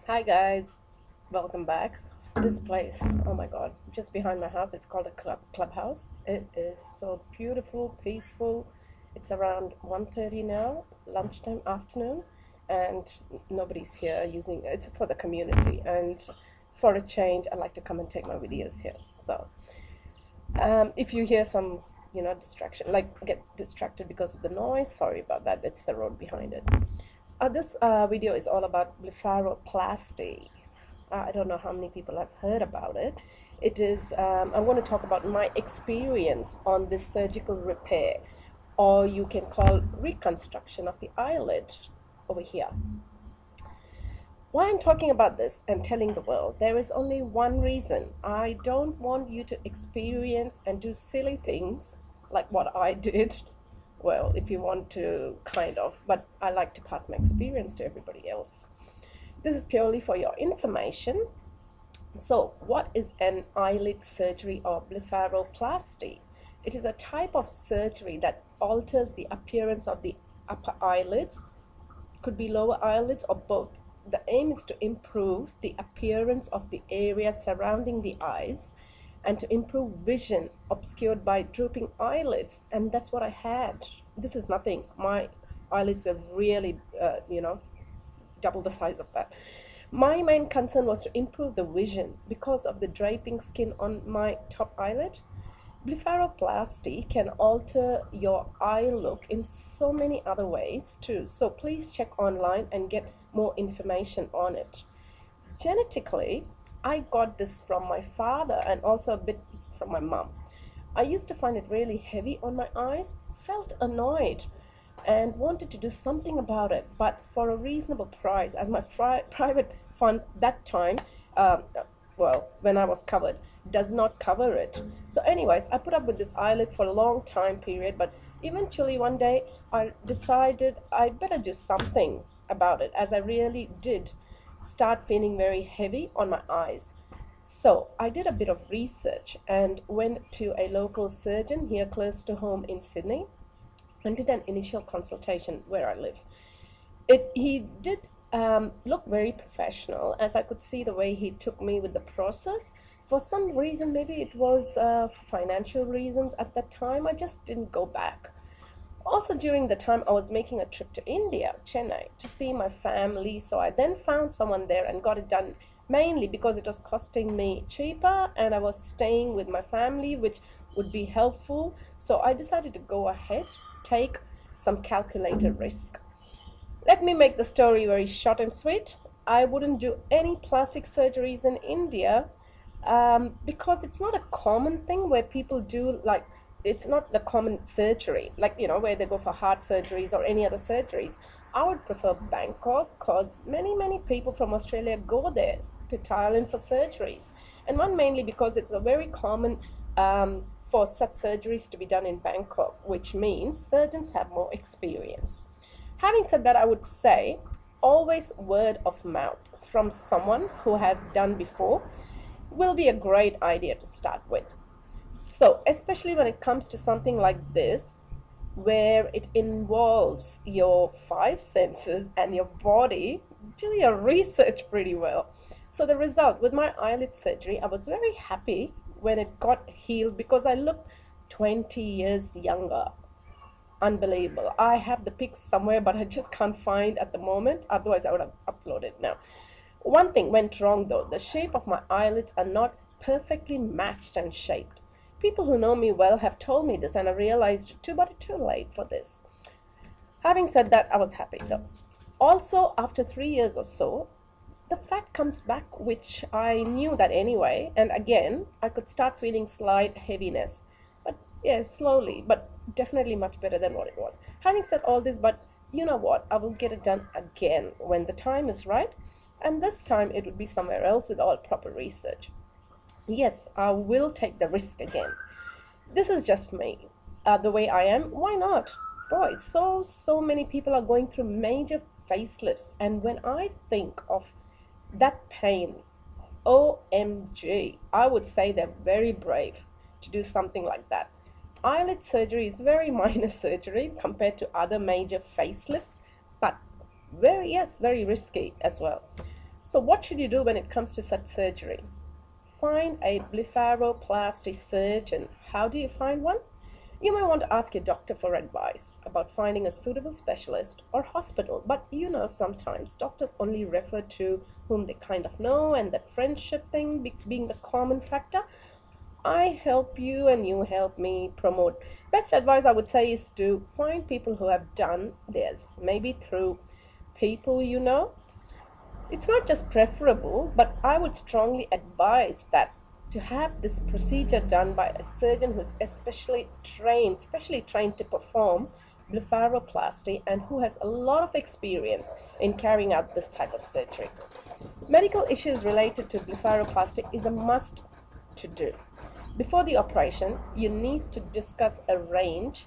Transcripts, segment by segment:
Hi guys, welcome back. This place, oh my god, just behind my house, it's called a clubhouse. It is so beautiful, peaceful. It's around 1:30 now, lunchtime, afternoon, and nobody's here using it's for the community. And for a change, I like to come and take my videos here. So if you hear some, distraction, like get distracted because of the noise, sorry about that. That's the road behind it. This video is all about blepharoplasty. I don't know how many people have heard about it. It is, I want to talk about my experience on this surgical repair, or you can call reconstruction of the eyelid over here. Why I'm talking about this and telling the world, there is only one reason. I don't want you to experience and do silly things like what I did. Well, if you want to, kind of, but I like to pass my experience to everybody else. This is purely for your information. So, what is an eyelid surgery or blepharoplasty? It is a type of surgery that alters the appearance of the upper eyelids, could be lower eyelids or both. The aim is to improve the appearance of the area surrounding the eyes and to improve vision obscured by drooping eyelids. And that's what I had. This is nothing. My eyelids were really, double the size of that. My main concern was to improve the vision because of the draping skin on my top eyelid. Blepharoplasty can alter your eye look in so many other ways too. So please check online and get more information on it. Genetically, I got this from my father and also a bit from my mom. I used to find it really heavy on my eyes, felt annoyed, and wanted to do something about it, but for a reasonable price, as my private fund that time, when I was covered, does not cover it. So anyways, I put up with this eyelid for a long time period, but eventually one day I decided I better do something about it, as I really did start feeling very heavy on my eyes. So I did a bit of research and went to a local surgeon here close to home in Sydney and did an initial consultation where I live. He did look very professional, as I could see the way he took me with the process. For some reason, maybe it was for financial reasons at that time, I just didn't go back. Also, during the time, I was making a trip to India, Chennai, to see my family. So I then found someone there and got it done, mainly because it was costing me cheaper and I was staying with my family, which would be helpful. So I decided to go ahead, take some calculated risk. Let me make the story very short and sweet. I wouldn't do any plastic surgeries in India because it's not a common thing where people do, like, it's not the common surgery, like, where they go for heart surgeries or any other surgeries. I would prefer Bangkok because many people from Australia go there to Thailand for surgeries. And one mainly because it's a very common for such surgeries to be done in Bangkok, which means surgeons have more experience. Having said that, I would say always word of mouth from someone who has done before will be a great idea to start with. So, especially when it comes to something like this, where it involves your five senses and your body, do your research pretty well. So, the result with my eyelid surgery, I was very happy when it got healed because I looked 20 years younger. Unbelievable. I have the pics somewhere, but I just can't find at the moment. Otherwise, I would have uploaded now. One thing went wrong though. The shape of my eyelids are not perfectly matched and shaped. People who know me well have told me this, and I realized too late for this. Having said that, I was happy though. Also, after 3 years or so, the fat comes back, which I knew that anyway, and again, I could start feeling slight heaviness. But yeah, slowly, but definitely much better than what it was. Having said all this, but you know what? I will get it done again when the time is right, and this time it will be somewhere else with all proper research. Yes, I will take the risk again. This is just me, the way I am. Why not? Boy, so many people are going through major facelifts, and when I think of that pain, OMG, I would say they're very brave to do something like that. Eyelid surgery is very minor surgery compared to other major facelifts, but very, yes, very risky as well. So what should you do when it comes to such surgery? Find a blepharoplasty surgeon. How do you find one? You may want to ask your doctor for advice about finding a suitable specialist or hospital, but sometimes doctors only refer to whom they kind of know, and that friendship thing being the common factor. I help you and you help me promote. Best advice I would say is to find people who have done this, maybe through people you know. It's not just preferable, but I would strongly advise that to have this procedure done by a surgeon who's especially trained to perform blepharoplasty and who has a lot of experience in carrying out this type of surgery. Medical issues related to blepharoplasty is a must to do. Before the operation, you need to discuss a range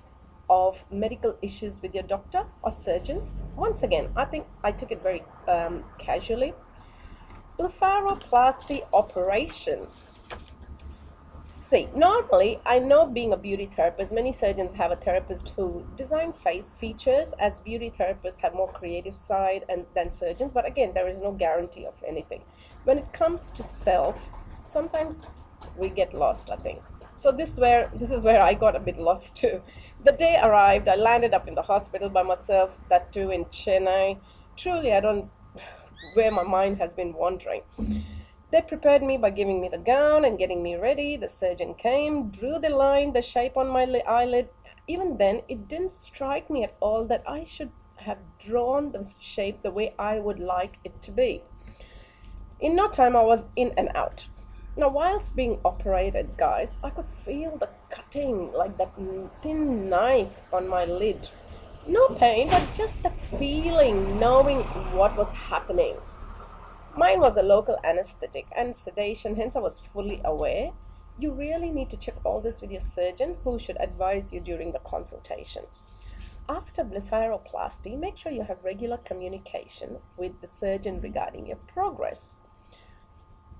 of medical issues with your doctor or surgeon. Once again, I think I took it very casually. Blepharoplasty operation. See, normally, I know being a beauty therapist, many surgeons have a therapist who design face features, as beauty therapists have more creative side than surgeons, but again, there is no guarantee of anything. When it comes to self, sometimes we get lost, I think. So this is where I got a bit lost too. The day arrived, I landed up in the hospital by myself, that too in Chennai. Truly, I don't where my mind has been wandering. They prepared me by giving me the gown and getting me ready. The surgeon came, drew the line, the shape on my eyelid. Even then, it didn't strike me at all that I should have drawn the shape the way I would like it to be. In no time, I was in and out. Now, whilst being operated, guys, I could feel the cutting, like that thin knife on my lid. No pain, but just that feeling, knowing what was happening. Mine was a local anesthetic and sedation, hence I was fully aware. You really need to check all this with your surgeon, who should advise you during the consultation. After blepharoplasty, make sure you have regular communication with the surgeon regarding your progress.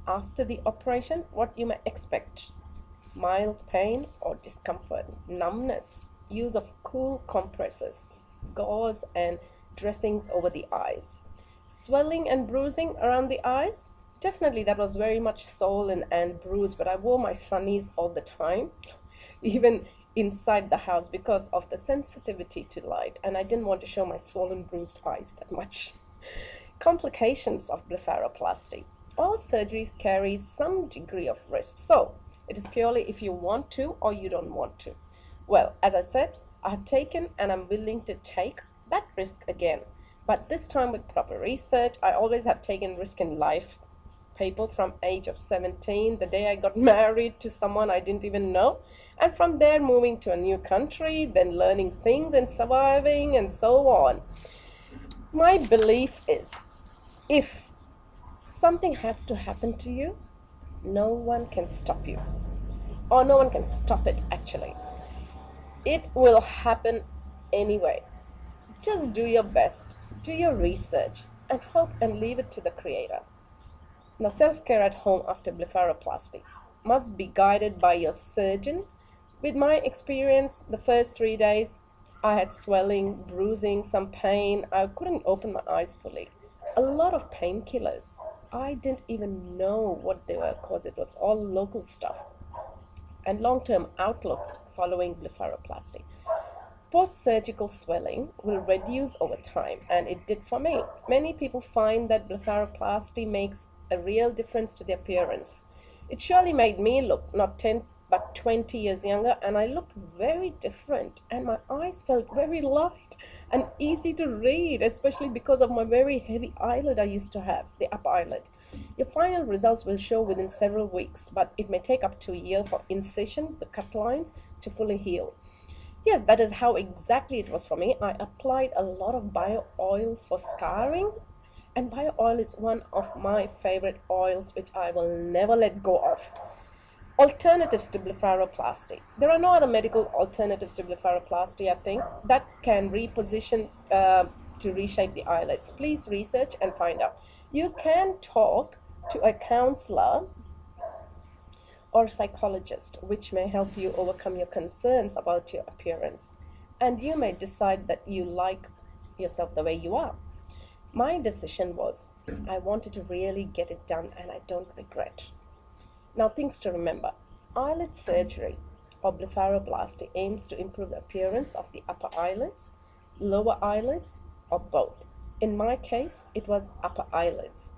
After the operation, what you may expect: mild pain or discomfort, numbness, use of cool compresses, gauze and dressings over the eyes, swelling and bruising around the eyes. Definitely that was very much swollen and bruised, but I wore my sunnies all the time, even inside the house, because of the sensitivity to light, and I didn't want to show my swollen, bruised eyes that much. Complications of blepharoplasty. All surgeries carry some degree of risk, so it is purely if you want to or you don't want to. Well, as I said, I have taken and I'm willing to take that risk again, but this time with proper research. I always have taken risk in life. People from age of 17, the day I got married to someone I didn't even know, and from there moving to a new country, then learning things and surviving and so on. My belief is, if something has to happen to you, no one can stop you, or no one can stop it actually. It will happen anyway. Just do your best, do your research, and hope and leave it to the Creator. Now, self-care at home after blepharoplasty must be guided by your surgeon. With my experience, the first 3 days, I had swelling, bruising, some pain. I couldn't open my eyes fully. A lot of painkillers. I didn't even know what they were because it was all local stuff. And long-term outlook following blepharoplasty. Post-surgical swelling will reduce over time, and it did for me. Many people find that blepharoplasty makes a real difference to their appearance. It surely made me look not 10 but 20 years younger, and I looked very different, and my eyes felt very light and easy to read, especially because of my very heavy eyelid I used to have, the upper eyelid. Your final results will show within several weeks, but it may take up to a year for incision, the cut lines, to fully heal. Yes, that is how exactly it was for me. I applied a lot of bio oil for scarring, and bio oil is one of my favorite oils which I will never let go of. Alternatives to blepharoplasty. There are no other medical alternatives to blepharoplasty, I think, that can reposition to reshape the eyelids. Please research and find out. You can talk to a counselor or psychologist, which may help you overcome your concerns about your appearance. And you may decide that you like yourself the way you are. My decision was I wanted to really get it done and I don't regret. Now, things to remember. Eyelid surgery or blepharoplasty aims to improve the appearance of the upper eyelids, lower eyelids, or both. In my case, it was upper eyelids.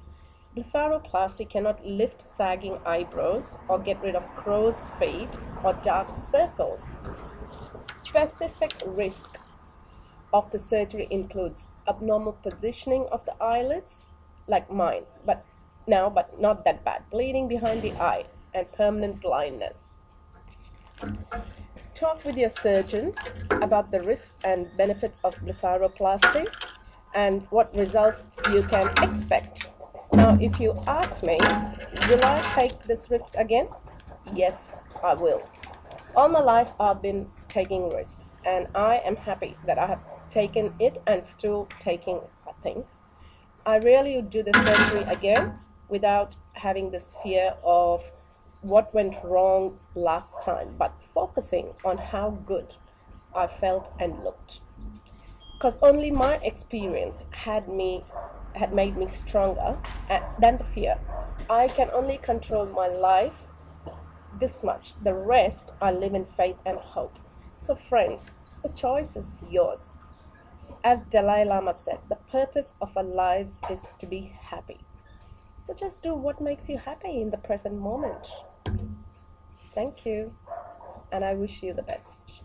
Blepharoplasty cannot lift sagging eyebrows or get rid of crow's feet or dark circles. Specific risk of the surgery includes abnormal positioning of the eyelids, like mine, but not that bad, bleeding behind the eye, and permanent blindness. Talk with your surgeon about the risks and benefits of blepharoplasty and what results you can expect. Now, if you ask me, will I take this risk again? Yes, I will. All my life, I've been taking risks, and I am happy that I have taken it and still taking, I think. I really would do the surgery again without having this fear of what went wrong last time, but focusing on how good I felt and looked. Because only my experience had made me stronger than the fear. I can only control my life this much. The rest, I live in faith and hope. So, friends, the choice is yours. As Dalai Lama said, the purpose of our lives is to be happy. So just do what makes you happy in the present moment. Thank you, and I wish you the best.